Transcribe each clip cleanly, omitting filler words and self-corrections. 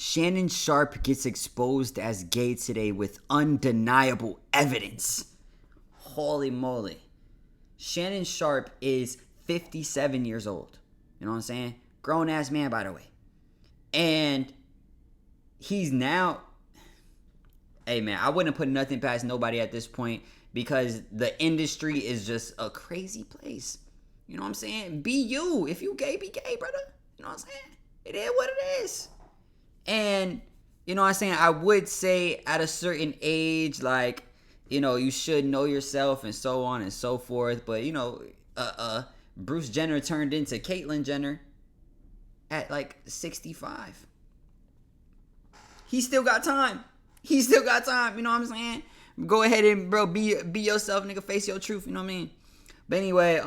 Shannon Sharpe gets exposed as gay today with undeniable evidence. Holy moly. Shannon Sharpe is 57 years old. You know what I'm saying? Grown ass man, by the way. And he's now... Hey, man, I wouldn't put nothing past nobody at this point because the industry is just a crazy place. You know what I'm saying? Be you. If you gay, be gay, brother. You know what I'm saying? It is what it is. And, you know what I'm saying? I would say at a certain age, like, you know, you should know yourself and so on and so forth. But, you know, Bruce Jenner turned into Caitlyn Jenner at like 65. He still got time. He still got time. You know what I'm saying? Go ahead and, bro, be yourself, nigga. Face your truth. You know what I mean? But anyway,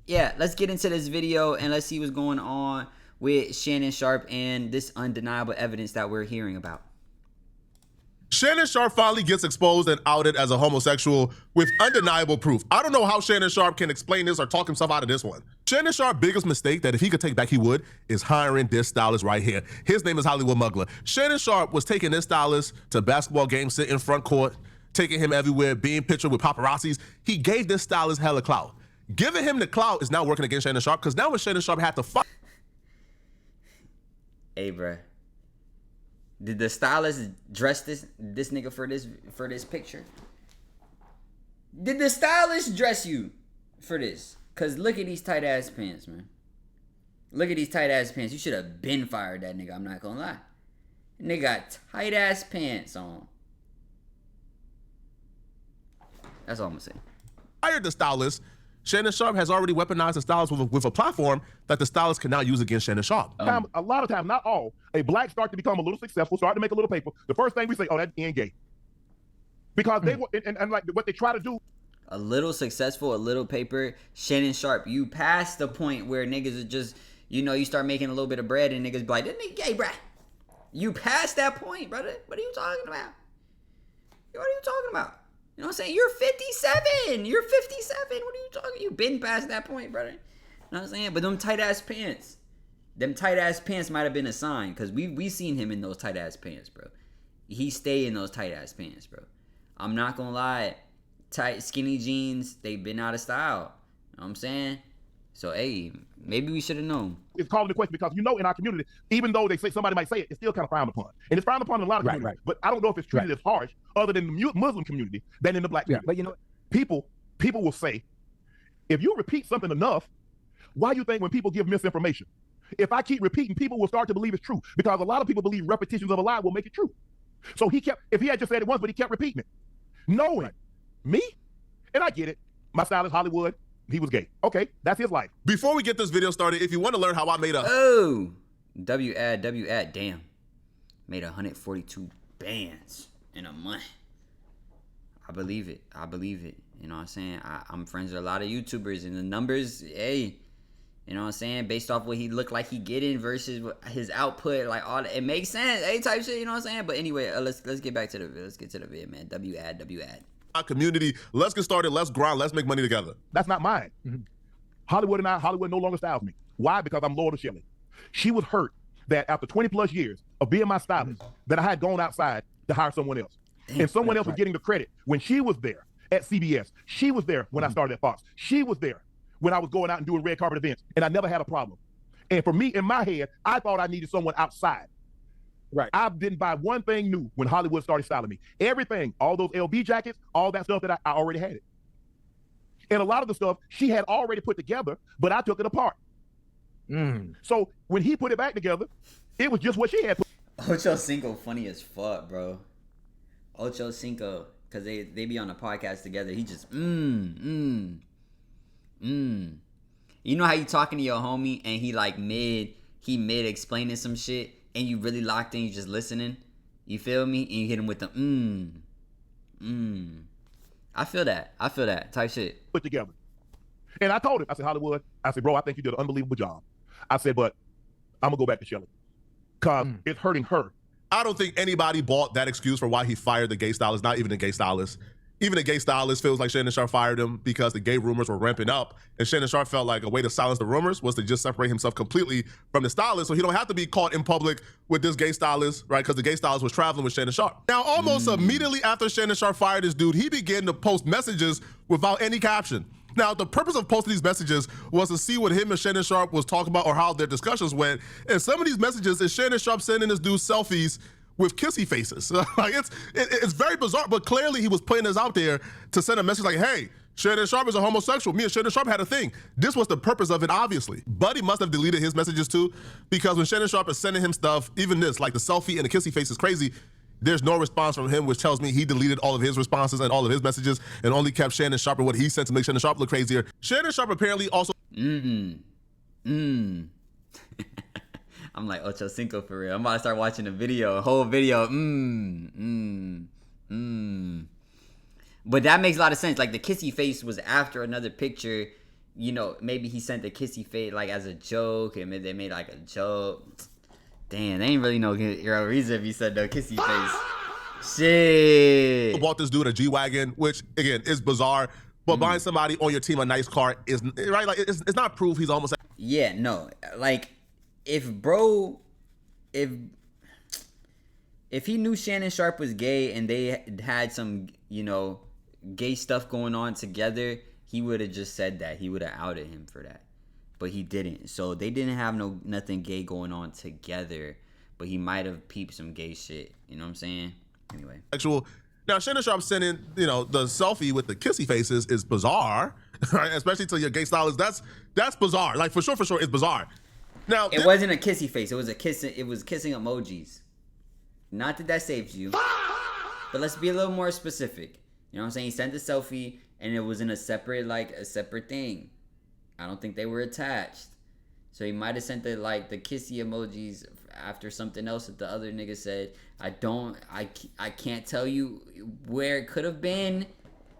yeah, let's get into this video and let's see what's going on with Shannon Sharpe and this undeniable evidence that we're hearing about. Shannon Sharpe finally gets exposed and outed as a homosexual with undeniable proof. I don't know how Shannon Sharpe can explain this or talk himself out of this one. Shannon Sharpe's biggest mistake that if he could take back he would is hiring this stylist right here. His name is Hollywood Muggler. Shannon Sharpe was taking this stylist to basketball games, sitting in front court, taking him everywhere, being pictured with paparazzis. He gave this stylist hella clout. Giving him the clout is now working against Shannon Sharpe because now when Shannon Sharpe had to fight. Hey, bruh. Did the stylist dress this nigga for this picture? Did the stylist dress you for this? Cause look at these tight ass pants, man. Look at these tight ass pants. You should have been fired that nigga. I'm not gonna lie. Nigga got tight ass pants on. That's all I'm gonna say. Hired the stylist. Shannon Sharpe has already weaponized the stylist with a platform that the stylist can now use against Shannon Sharpe. A lot of times, not all, a black start to become a little successful, start to make a little paper. The first thing we say, oh, that ain't gay. Because they and like what they try to do. A little successful, a little paper. Shannon Sharpe, you past the point where niggas are just, you know, you start making a little bit of bread and niggas be like, that nigga gay, bruh. You past that point, brother. What are you talking about? What are you talking about? You know what I'm saying? You're 57. You're 57. What are you talking? You been past that point, brother. You know what I'm saying? But them tight ass pants. Them tight ass pants might have been a sign. Because we seen him in those tight ass pants, bro. He stayed in those tight ass pants, bro. I'm not gonna lie. Tight skinny jeans, they've been out of style. You know what I'm saying? So hey, maybe we should have known. It's calling the question because you know in our community, even though they say somebody might say it, it's still kind of frowned upon. And it's frowned upon in a lot of communities. But I don't know if it's treated as harsh other than the Muslim community than in the black community. But you know, people will say, if you repeat something enough, why do you think when people give misinformation? If I keep repeating, people will start to believe it's true because a lot of people believe repetitions of a lie will make it true. So if he had just said it once, but he kept repeating it. Knowing me, and I get it, my stylist Hollywood, he was gay. Okay, that's his life. Before we get this video started, if you want to learn how I made a... Oh, W-ad, damn. Made 142 bands in a month. I believe it. You know what I'm saying? I'm friends with a lot of YouTubers and the numbers, hey, you know what I'm saying? Based off what he looked like he getting versus his output, like all that, it makes sense, hey, type shit, you know what I'm saying? But anyway, let's get back to the video. Let's get to the video, man. W-ad. Our community, let's get started, let's grind, let's make money together. That's not mine. Hollywood no longer styles me. Why? Because I'm loyal to Shelly. She was hurt that after 20 plus years of being my stylist, that I had gone outside to hire someone else. And someone else was getting the credit when she was there at CBS. She was there when I started at Fox. She was there when I was going out and doing red carpet events, and I never had a problem. And for me, in my head, I thought I needed someone outside. Right. I didn't buy one thing new when Hollywood started styling me. Everything, all those LB jackets, all that stuff that I already had it. And a lot of the stuff she had already put together, but I took it apart. So when he put it back together, it was just what she had. Ocho Cinco funny as fuck, bro. Ocho Cinco, because they be on the podcast together. He just, You know how you talking to your homie and he like mid explaining some shit and you really locked in, you just listening? You feel me? And you hit him with the I feel that type shit. Put together. And I told him, I said, Hollywood, I said, bro, I think you did an unbelievable job. I said, but I'm gonna go back to Shelly because it's hurting her. I don't think anybody bought that excuse for why he fired the gay stylist, not even the gay stylist. Even the gay stylist feels like Shannon Sharpe fired him because the gay rumors were ramping up, and Shannon Sharpe felt like a way to silence the rumors was to just separate himself completely from the stylist, so he don't have to be caught in public with this gay stylist, right? Because the gay stylist was traveling with Shannon Sharpe. Now, almost immediately after Shannon Sharpe fired this dude, he began to post messages without any caption. Now, the purpose of posting these messages was to see what him and Shannon Sharpe was talking about or how their discussions went. And some of these messages is Shannon Sharpe sending this dude selfies with kissy faces. Like it's very bizarre, but clearly he was putting this out there to send a message like, hey, Shannon Sharpe is a homosexual. Me and Shannon Sharpe had a thing. This was the purpose of it, obviously. Buddy must have deleted his messages too, because when Shannon Sharpe is sending him stuff, even this, like the selfie and the kissy face is crazy, there's no response from him, which tells me he deleted all of his responses and all of his messages and only kept Shannon Sharpe and what he sent to make Shannon Sharpe look crazier. Shannon Sharpe apparently also I'm like Ocho Cinco for real. I'm about to start watching a whole video. But that makes a lot of sense. Like the kissy face was after another picture. You know, maybe he sent the kissy face like as a joke, and they made like a joke. Damn, they ain't really no reason if he said no kissy face. Shit. bought this dude a G-Wagon, which again is bizarre. But buying somebody on your team a nice car is right. Like it's not proof he's almost. Yeah, no. Like if he knew Shannon Sharpe was gay and they had some, you know, gay stuff going on together, he would have just said that. He would have outed him for that. But he didn't. So they didn't have nothing gay going on together, but he might have peeped some gay shit. You know what I'm saying? Anyway. Sexual. Now Shannon Sharpe sending, you know, the selfie with the kissy faces is bizarre, right? Especially to your gay stylist. That's bizarre. Like for sure, it's bizarre. Now it wasn't a kissy face. It was kissing emojis. Not that saves you. But let's be a little more specific. You know what I'm saying? He sent the selfie and it was in a separate thing. I don't think they were attached. So he might have sent the kissy emojis after something else that the other nigga said. I can't tell you where it could have been.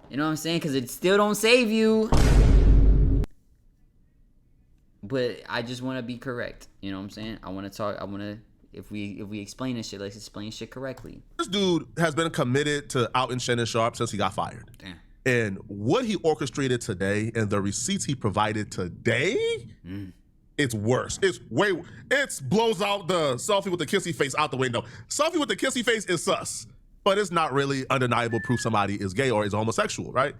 You know what I'm saying? Because it still don't save you. But I just want to be correct. You know what I'm saying? If we explain this shit, let's explain shit correctly. This dude has been committed to outing Shannon Sharpe since he got fired. Damn. And what he orchestrated today and the receipts he provided today, it's worse. It blows out the selfie with the kissy face out the window. Selfie with the kissy face is sus, but it's not really undeniable proof somebody is gay or is homosexual, right?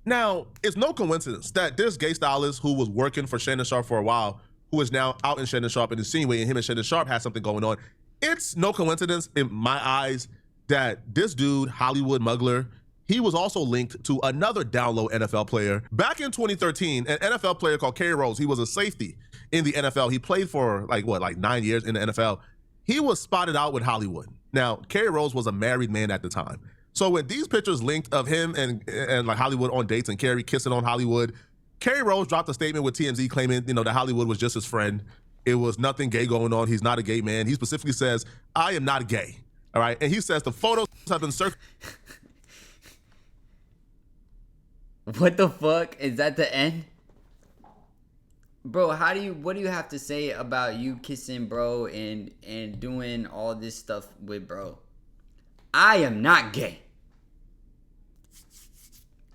Now, it's no coincidence that this gay stylist who was working for Shannon Sharpe for a while, who is now out in Shannon Sharpe and insinuating him and Shannon Sharpe had something going on. It's no coincidence in my eyes that this dude, Hollywood Muggler, he was also linked to another down low NFL player. Back in 2013, an NFL player called Kerry Rose, he was a safety in the NFL. He played for like 9 years in the NFL. He was spotted out with Hollywood. Now, Kerry Rose was a married man at the time. So when these pictures linked of him and like Hollywood on dates and Kerry kissing on Hollywood, Kerry Rose dropped a statement with TMZ claiming, you know, that Hollywood was just his friend. It was nothing gay going on. He's not a gay man. He specifically says, I am not gay. All right. And he says the photos have been circulated. What the fuck? Is that the end? Bro, what do you have to say about you kissing bro and doing all this stuff with bro? I am not gay.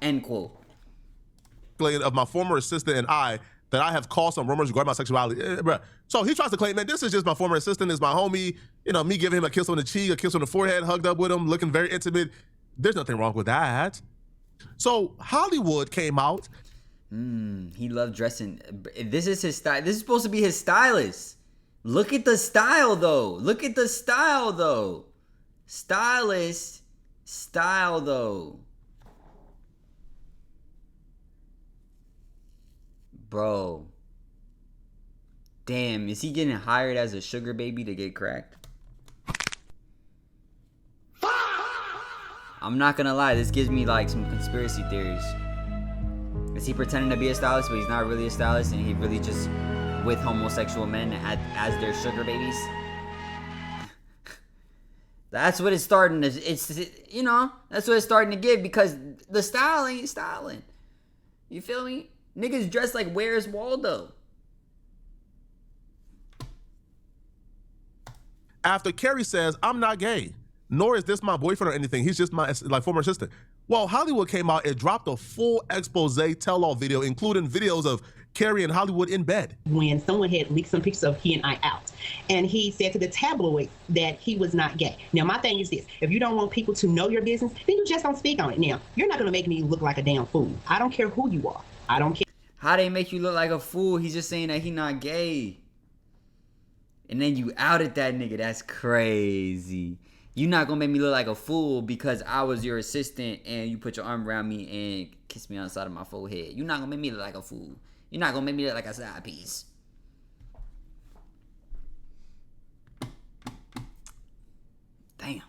End quote. Of my former assistant and I that I have caused some rumors regarding my sexuality. Bruh. So he tries to claim, man, this is just my former assistant, is my homie. You know, me giving him a kiss on the cheek, a kiss on the forehead, hugged up with him, looking very intimate. There's nothing wrong with that. So Hollywood came out. He loved dressing. This is his style. This is supposed to be his stylist. Look at the style, though. Stylist. Style, though. Bro. Damn, is he getting hired as a sugar baby to get cracked? I'm not gonna lie, this gives me like some conspiracy theories. Is he pretending to be a stylist, but he's not really a stylist, and he really just with homosexual men as their sugar babies? That's what it's starting to, that's what it's starting to give, because the style ain't styling. You feel me? Niggas dress like Where's Waldo. After Kerry says, I'm not gay, nor is this my boyfriend or anything. He's just my former assistant. Well, Hollywood came out and dropped a full expose tell-all video, including videos of Carrie and Hollywood in bed. When someone had leaked some pictures of he and I out, and he said to the tabloid that he was not gay. Now, my thing is this: if you don't want people to know your business, then you just don't speak on it. Now, you're not gonna make me look like a damn fool. I don't care who you are. I don't care. How they make you look like a fool? He's just saying that he not gay. And then you outed that nigga. That's crazy. You not gonna make me look like a fool because I was your assistant and you put your arm around me and kiss me on the side of my forehead. You not gonna make me look like a fool. You're not gonna make me look like a side piece. Damn.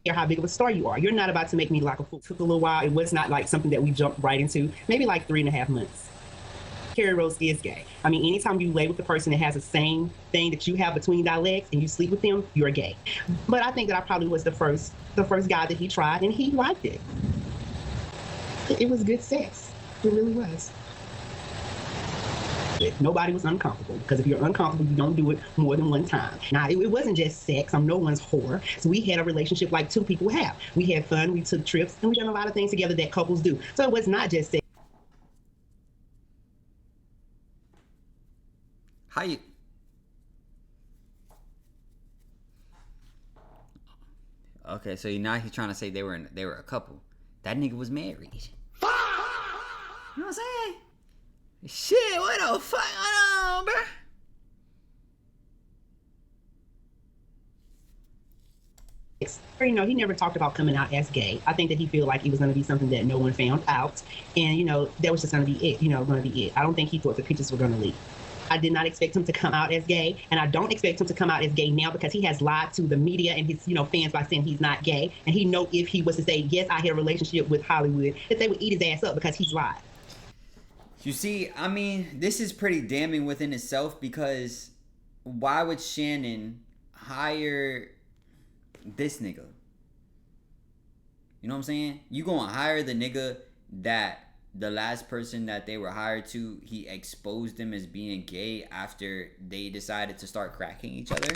How big of a star you are. You're not about to make me look like a fool. It took a little while. It was not like something that we jumped right into. Maybe like 3.5 months. Carrie Rose is gay. I mean, anytime you lay with the person that has the same thing that you have between thy legs and you sleep with them, you're gay. But I think that I probably was the first guy that he tried, and he liked it. It was good sex. It really was. Nobody was uncomfortable, because if you're uncomfortable, you don't do it more than one time. Now, it wasn't just sex. I'm no one's whore. So we had a relationship like two people have. We had fun, we took trips, and we done a lot of things together that couples do. So it was not just sex. How you? Okay, so now he's trying to say they were a couple. That nigga was married. You know what I'm saying? Shit, what the fuck going on, bro? You know, he never talked about coming out as gay. I think that he felt like it was going to be something that no one found out, and you know, that was just going to be it. You know, going to be it. I don't think he thought the pictures were going to leak. I did not expect him to come out as gay, and I don't expect him to come out as gay now, because he has lied to the media and his, you know, fans by saying he's not gay. And he know if he was to say, yes, I had a relationship with Hollywood, that they would eat his ass up because he's lied. You see, I mean, this is pretty damning within itself, because why would Shannon hire this nigga? You know what I'm saying? You gonna hire the nigga that the last person that they were hired to, he exposed them as being gay after they decided to start cracking each other?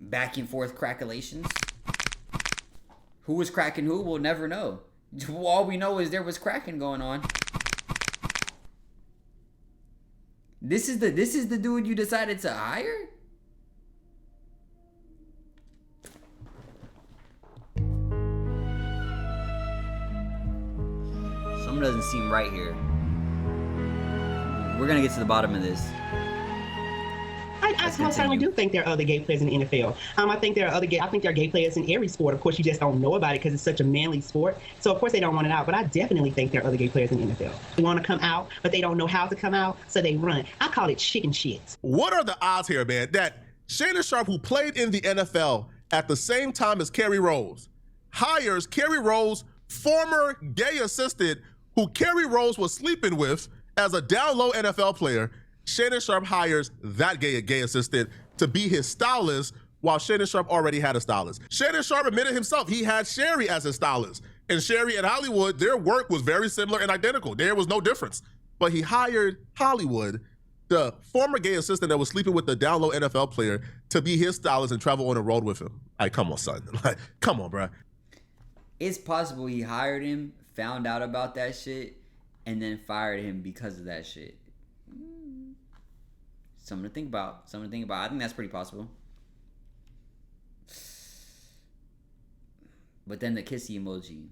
Back and forth crackulations. Who was cracking who? We'll never know. All we know is there was cracking going on. This is the dude you decided to hire? Something doesn't seem right here. We're gonna get to the bottom of this. I certainly do think there are other gay players in the NFL. I think there are I think there are gay players in every sport. Of course, you just don't know about it because it's such a manly sport. So of course they don't want it out. But I definitely think there are other gay players in the NFL. They want to come out, but they don't know how to come out, so they run. I call it chicken shit. What are the odds here, man, that Shannon Sharpe, who played in the NFL at the same time as Carrie Rose, hires Carrie Rose's former gay assistant, who Carrie Rose was sleeping with as a down low NFL player? Shannon Sharpe hires that gay assistant to be his stylist, while Shannon Sharpe already had a stylist. Shannon Sharpe admitted himself he had Sherry as his stylist. And Sherry and Hollywood, their work was very similar and identical. There was no difference. But he hired Hollywood, the former gay assistant that was sleeping with the down low NFL player, to be his stylist and travel on the road with him. Like, come on, son. Like, come on, bro. It's possible he hired him, found out about that shit, and then fired him because of that shit. Something to think about. I think that's pretty possible. But then the kissy emoji.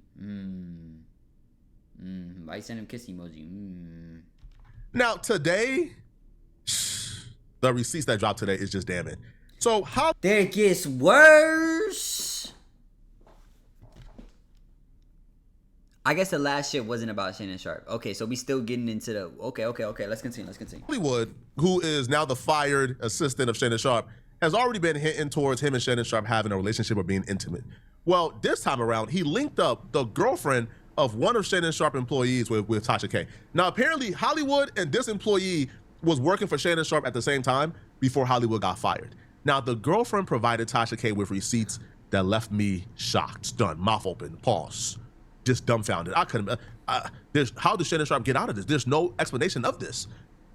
Why you send him kissy emoji? Now, today, the receipts that dropped today is just damning. So how... There it gets worse. I guess the last shit wasn't about Shannon Sharpe. Okay, so we still getting into the... Okay. Let's continue. Hollywood, who is now the fired assistant of Shannon Sharpe, has already been hinting towards him and Shannon Sharpe having a relationship or being intimate. Well, this time around, he linked up the girlfriend of one of Shannon Sharpe employees with Tasha K. Now, apparently, Hollywood and this employee was working for Shannon Sharpe at the same time before Hollywood got fired. Now, the girlfriend provided Tasha K with receipts that left me shocked, stunned, mouth open, pause. Just dumbfounded. I couldn't. How did Shannon Sharpe get out of this? There's no explanation of this.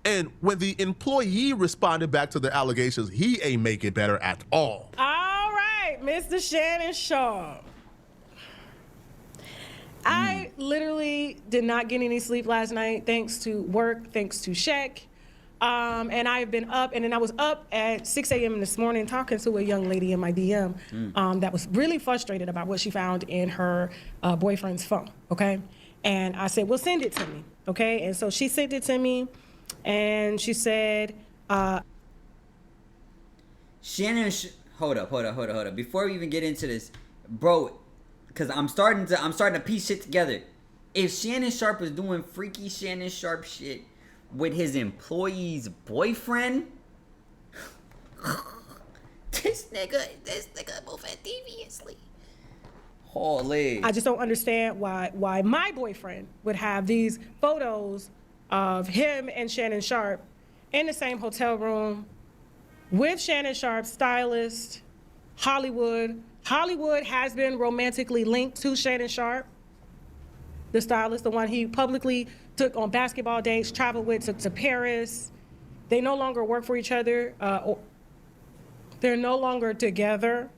And when the employee responded back to the allegations, he ain't make it better at all. All right, Mr. Shannon Sharpe. I literally did not get any sleep last night, thanks to work, thanks to Shaq. And I've been up, and then I was up at 6 a.m. this morning talking to a young lady in my DM that was really frustrated about what she found in her boyfriend's phone, okay? And I said, well, send it to me, okay? And so she sent it to me, and she said, Shannon, hold up. Before we even get into this, bro, because I'm starting to piece shit together. If Shannon Sharpe was doing freaky Shannon Sharpe shit with his employee's boyfriend, this nigga moving deviously. Holy. I just don't understand why my boyfriend would have these photos of him and Shannon Sharpe in the same hotel room with Shannon Sharpe's stylist, Hollywood. Hollywood has been romantically linked to Shannon Sharpe, the stylist, the one he publicly took on basketball dates, traveled with to Paris. They no longer work for each other. They're no longer together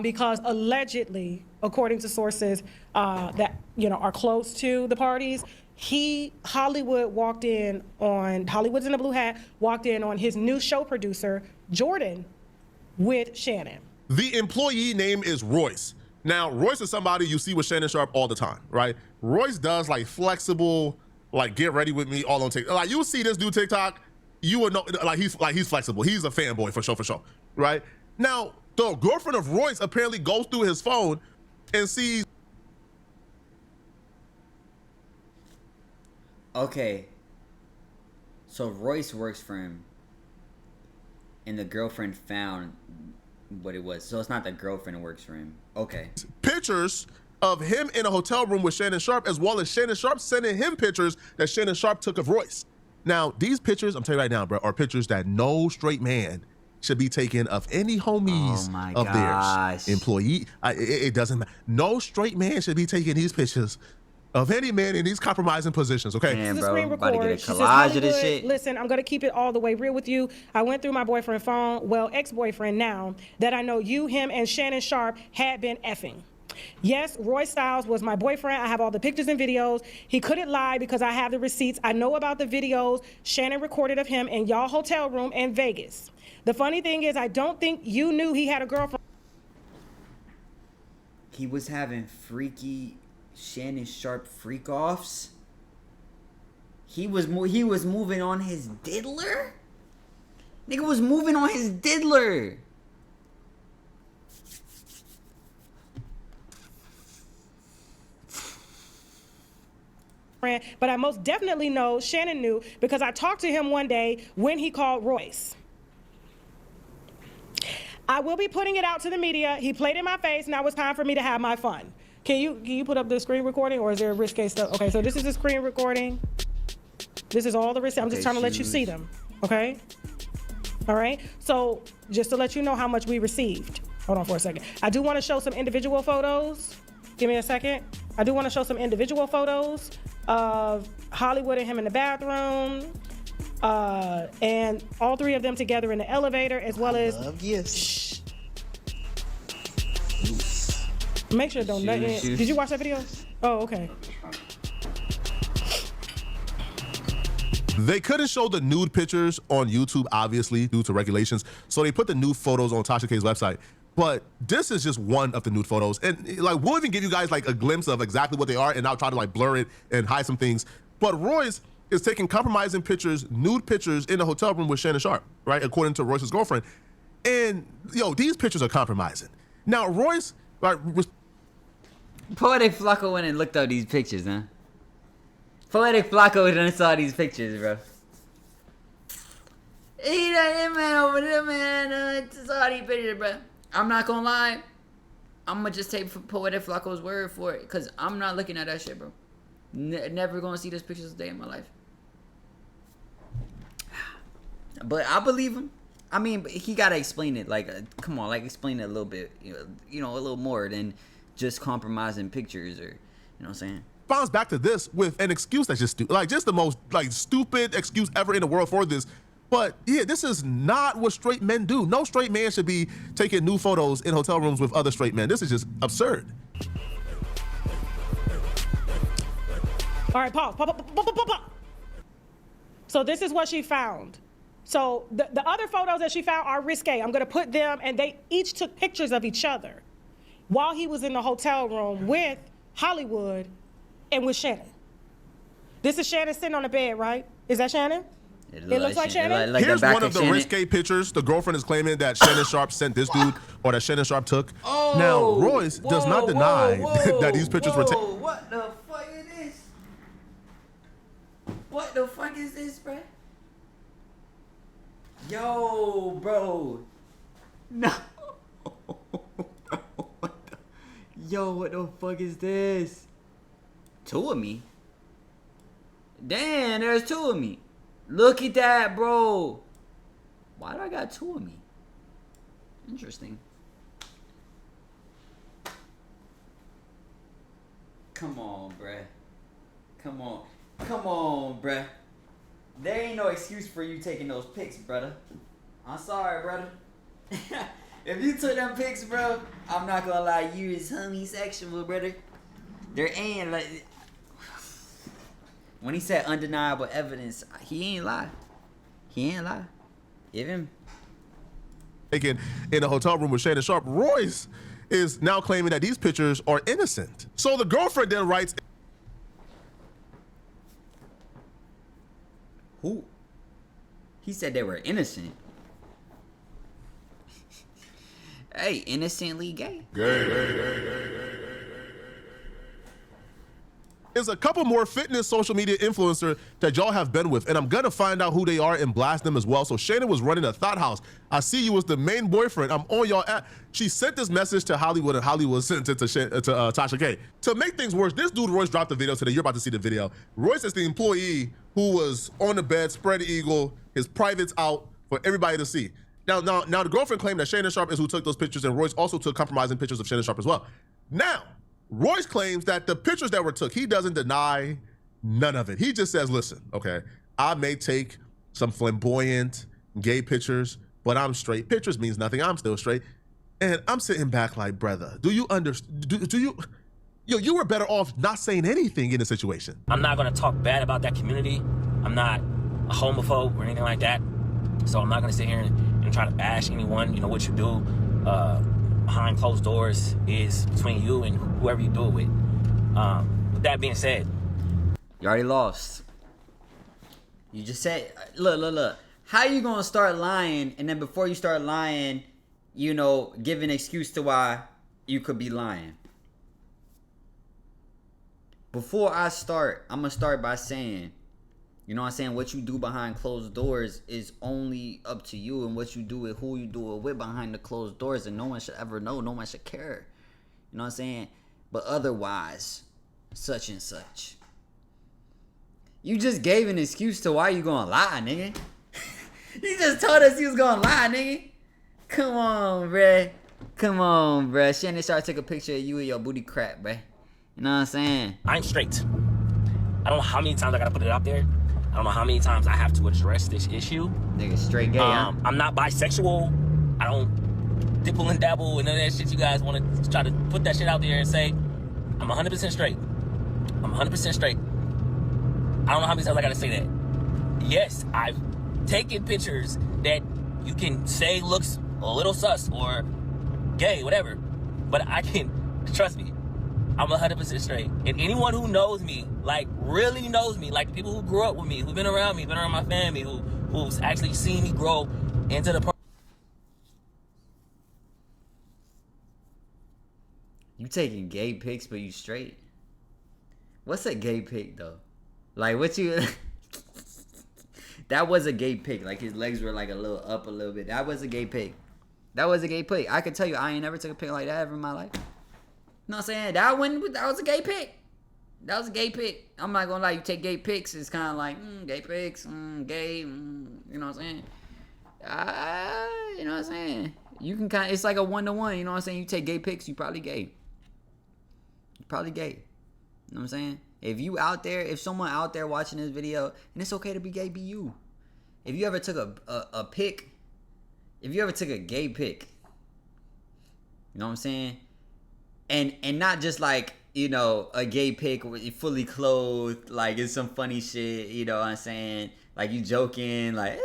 because allegedly, according to sources that are close to the parties, Hollywood's in the Blue Hat, walked in on his new show producer, Jordan, with Shannon. The employee name is Royce. Now, Royce is somebody you see with Shannon Sharpe all the time, right? Royce does like flexible, like get ready with me all on TikTok. Like you see this dude TikTok, you would know he's flexible. He's a fanboy for sure, right? Now, the girlfriend of Royce apparently goes through his phone and sees. Okay. So Royce works for him, and the girlfriend found what it was. So it's not the girlfriend who works for him. Okay. Pictures of him in a hotel room with Shannon Sharpe, as well as Shannon Sharpe sending him pictures that Shannon Sharpe took of Royce. Now, these pictures, I'm telling you right now, bro, are pictures that no straight man should be taking of any homies of theirs. Employee, it doesn't matter. No straight man should be taking these pictures of any man in these compromising positions, okay? Damn, This is a bro, screen I'm about to get a record. She says, collage of this "Hollywood, shit." listen, I'm going to keep it all the way real with you. I went through my boyfriend's phone, well, ex-boyfriend now, that I know you, him, and Shannon Sharpe had been effing. Yes, Roy Styles was my boyfriend. I have all the pictures and videos. He couldn't lie because I have the receipts. I know about the videos Shannon recorded of him in y'all hotel room in Vegas. The funny thing is, I don't think you knew he had a girlfriend." He was having freaky Shannon Sharpe freak offs. He was moving on his diddler. Nigga was moving on his diddler. But I most definitely know Shannon knew because I talked to him one day when he called Royce. I will be putting it out to the media. He played in my face. Now it's time for me to have my fun. Can you put up the screen recording, or is there risque stuff? Okay, so this is the screen recording. This is all the receipts. I'm just trying to let you see them. Okay. All right. So just to let you know how much we received. Hold on for a second. I do want to show some individual photos. Give me a second. I do want to show some individual photos of Hollywood and him in the bathroom, and all three of them together in the elevator, as well as. Shh. Make sure don't nut in. Did you watch that video? Oh, okay. They couldn't show the nude pictures on YouTube, obviously, due to regulations. So they put the nude photos on Tasha K's website. But this is just one of the nude photos. And like, we'll even give you guys like a glimpse of exactly what they are, and I'll try to like blur it and hide some things. But Royce is taking compromising pictures, nude pictures in the hotel room with Shannon Sharpe, right? According to Royce's girlfriend. And these pictures are compromising. Now, Royce, like, Poetic Flacco went and looked up these pictures, huh? Poetic Flacco went and saw these pictures, bro. He that man over there, man, saw these pictures, bro. I'm not gonna lie. I'm gonna just take Poetic Flacco's word for it, because I'm not looking at that shit, bro. Never gonna see those pictures a day in my life. But I believe him. I mean, he gotta explain it. Like, come on, like, explain it a little bit. A little more than just compromising pictures, or, you know what I'm saying? Bounce back to this with an excuse that's just stupid. Like, just the most, like, stupid excuse ever in the world for this. But, yeah, this is not what straight men do. No straight man should be taking nude photos in hotel rooms with other straight men. This is just absurd. All right, pause. Pause. So this is what she found. So the other photos that she found are risque. I'm gonna put them, and they each took pictures of each other while he was in the hotel room with Hollywood and with Shannon. This is Shannon sitting on the bed, right? Is that Shannon? It looks like Shannon. Here's one of the risque pictures. The girlfriend is claiming that Shannon Sharpe sent this dude, or that Shannon Sharpe took. Now, Royce does not deny that these pictures were taken. What the fuck is this? What the fuck is this, bro? Yo, bro. No. Yo, what the fuck is this? Two of me? Damn, there's two of me. Look at that, bro. Why do I got two of me? Interesting. Come on, bruh. Come on. Come on, bruh. There ain't no excuse for you taking those pics, brother. I'm sorry, brother. If you took them pics, bro, I'm not gonna lie, you is homosexual, brother. There ain't like... When he said undeniable evidence, he ain't lie. He ain't lie. Even taken in a hotel room with Shannon Sharpe, Royce is now claiming that these pictures are innocent. So the girlfriend then writes, who? He said they were innocent. Hey, innocently gay. There's a couple more fitness social media influencers that y'all have been with, and I'm gonna find out who they are and blast them as well. So Shannon was running a thought house. I see you as the main boyfriend. I'm on y'all app. She sent this message to Hollywood, and Hollywood sent it to Tasha K. To make things worse, this dude Royce dropped the video today. You're about to see the video. Royce is the employee who was on the bed, spread eagle, his privates out for everybody to see. Now the girlfriend claimed that Shannon Sharpe is who took those pictures, and Royce also took compromising pictures of Shannon Sharpe as well. Now, Royce claims that the pictures that were took, he doesn't deny none of it. He just says, listen, okay, I may take some flamboyant gay pictures, but I'm straight. Pictures means nothing. I'm still straight. And I'm sitting back like, brother, do you understand? You were better off not saying anything in the situation. I'm not gonna talk bad about that community. I'm not a homophobe or anything like that. So I'm not gonna sit here and try to bash anyone. You know, what you do behind closed doors is between you and whoever you do it with. With that being said, you already lost. You just said, look. How you gonna start lying, and then before you start lying, you know, give an excuse to why you could be lying? Before I start, I'm gonna start by saying, you know what I'm saying, what you do behind closed doors is only up to you, and what you do with who you do it with behind the closed doors, and no one should ever know, no one should care. You know what I'm saying? But otherwise, such and such. You just gave an excuse to why you gonna lie, nigga. You just told us you was gonna lie, nigga. Come on, bruh. Come on, bruh. Shannon Sharpe took a picture of you and your booty crack, bruh. You know what I'm saying? I'm straight. I don't know how many times I gotta put it out there. I don't know how many times I have to address this issue. Nigga, straight gay, huh? I'm not bisexual. I don't dibble and dabble and none of that shit you guys want to try to put that shit out there and say. I'm 100% straight. I'm 100% straight. I don't know how many times I gotta say that. Yes, I've taken pictures that you can say looks a little sus or gay, whatever. But I can, trust me, I'm 100% straight. And anyone who knows me, like really knows me, like the people who grew up with me, who've been around me, been around my family, who's actually seen me grow into the... You taking gay pics, but you straight? What's a gay pic, though? Like, what you... That was a gay pic. Like, his legs were, like, a little up a little bit. That was a gay pic. That was a gay pic. I could tell you, I ain't never took a pic like that ever in my life. You know what I'm saying? That was a gay pic. That was a gay pic. I'm not gonna lie, you take gay pics, it's kind of like, gay pics, gay, you know what I'm saying? You know what I'm saying? You can kind of, it's like a 1-to-1, you know what I'm saying? You take gay pics, you probably gay. You're probably gay. You know what I'm saying? If you out there, if someone out there watching this video, and it's okay to be gay, be you. If you ever took a pic, if you ever took a gay pic, you know what I'm saying? And not just like you know, a gay pic where you fully clothed, like it's some funny shit, you know what I'm saying? Like you joking, like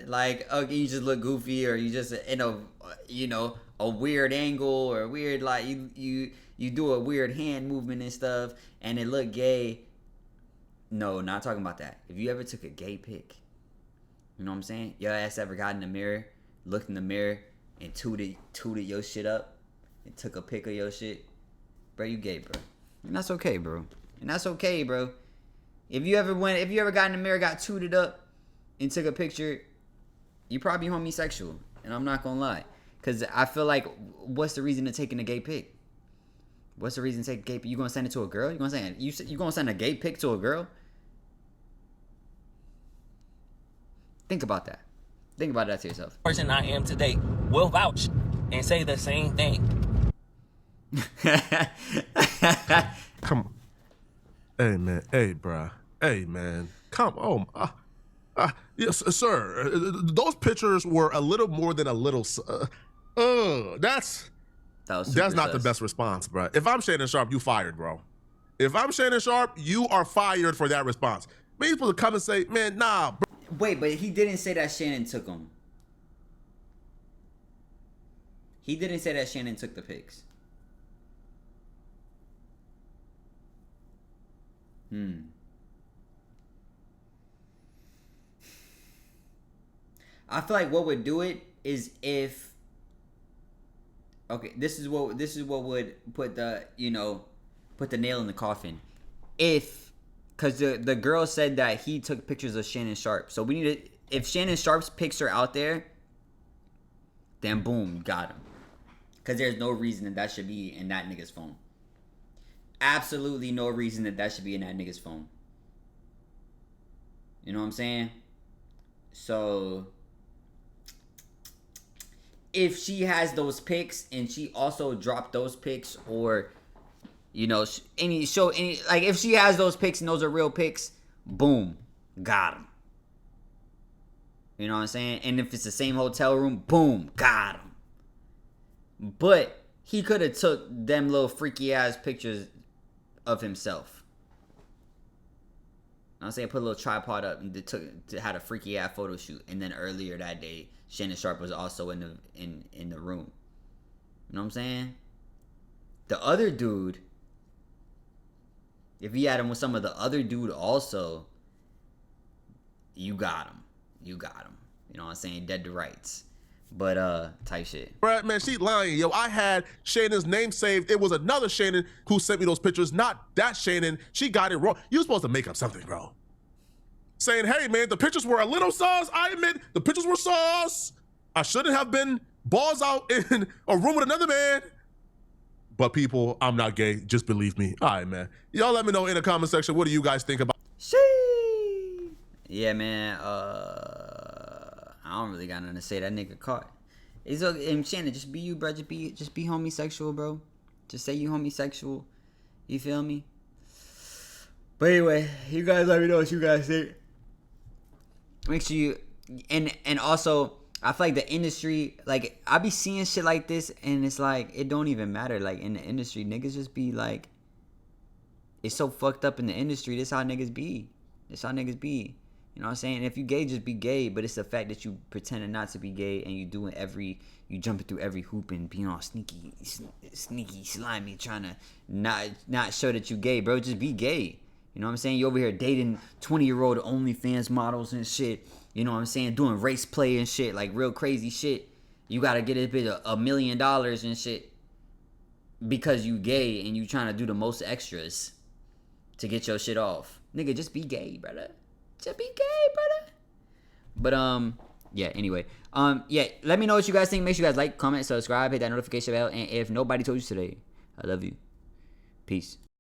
like okay, you just look goofy, or you just in a, you know, a weird angle, or weird, like you do a weird hand movement and stuff, and it look gay. No, not talking about that. If you ever took a gay pic, you know what I'm saying? Your ass ever got in the mirror, looked in the mirror, and tooted your shit up, and took a pic of your shit, bro, you gay, bro. And that's okay, bro. And that's okay, bro. If you ever got in the mirror, got tooted up, and took a picture, you probably homosexual. And I'm not gonna lie, cause I feel like, what's the reason to taking a gay pic? What's the reason to take a gay pic? You gonna send it to a girl? You gonna send a gay pic to a girl? Think about that. Think about that to yourself. Person I am today will vouch and say the same thing. Come on. Hey, man. Hey, bruh. Hey, man. Come on. Yes, sir. Those pictures were a little more than a little. That's not the best response, bro. If I'm Shannon Sharpe, you fired, bro. If I'm Shannon Sharpe, you are fired for that response. Man, you're supposed to come and say, man, nah, bro. Wait, but he didn't say that Shannon took them. He didn't say that Shannon took the pics. I feel like what would do it is if, okay, this is what would put the, you know, put the nail in the coffin. Because the girl said that he took pictures of Shannon Sharpe. So we need to, if Shannon Sharpe's pics are out there, then boom, got him. Because there's no reason that should be in that nigga's phone. Absolutely no reason that should be in that nigga's phone. You know what I'm saying? So if she has those pics and she also dropped those pics, or, you know, like if she has those pics and those are real pics, boom, got him. You know what I'm saying? And if it's the same hotel room, boom, got him. But he could have took them little freaky ass pictures of himself. I'm saying, put a little tripod up and had a freaky ass photo shoot. And then earlier that day, Shannon Sharpe was also in the room. You know what I'm saying? The other dude, if he had him with some of the other dude also, you got him. You got him. You know what I'm saying? Dead to rights. But type shit. Brad, man, she lying, yo. I had Shannon's name saved. It was another Shannon who sent me those pictures, not that Shannon. She got it wrong. You supposed to make up something, bro. Saying, hey, man, the pictures were a little sauce. I admit the pictures were sauce. I shouldn't have been balls out in a room with another man. But people, I'm not gay. Just believe me. All right, man. Y'all let me know in the comment section. What do you guys think about? Sheesh. Yeah, man. I don't really got nothing to say. That nigga caught. It's okay. And Shannon, just be you, bro. Just be homosexual, bro. Just say you homosexual. You feel me? But anyway, you guys let me know what you guys think. Make sure you, and also, I feel like the industry, like, I be seeing shit like this, and it's like, it don't even matter. Like, in the industry, niggas just be like, it's so fucked up in the industry. This how niggas be. This how niggas be. You know what I'm saying? If you gay, just be gay. But it's the fact that you pretending not to be gay, and you jumping through every hoop and being all sneaky, slimy, trying to not show that you gay, bro. Just be gay. You know what I'm saying? You over here dating 20-year-old OnlyFans models and shit. You know what I'm saying? Doing race play and shit, like real crazy shit. You gotta get a bit of $1 million and shit because you gay and you trying to do the most extras to get your shit off. Nigga, just be gay, brother. Just be gay, brother. But yeah, anyway. Yeah, let me know what you guys think. Make sure you guys like, comment, subscribe, hit that notification bell. And if nobody told you today, I love you. Peace.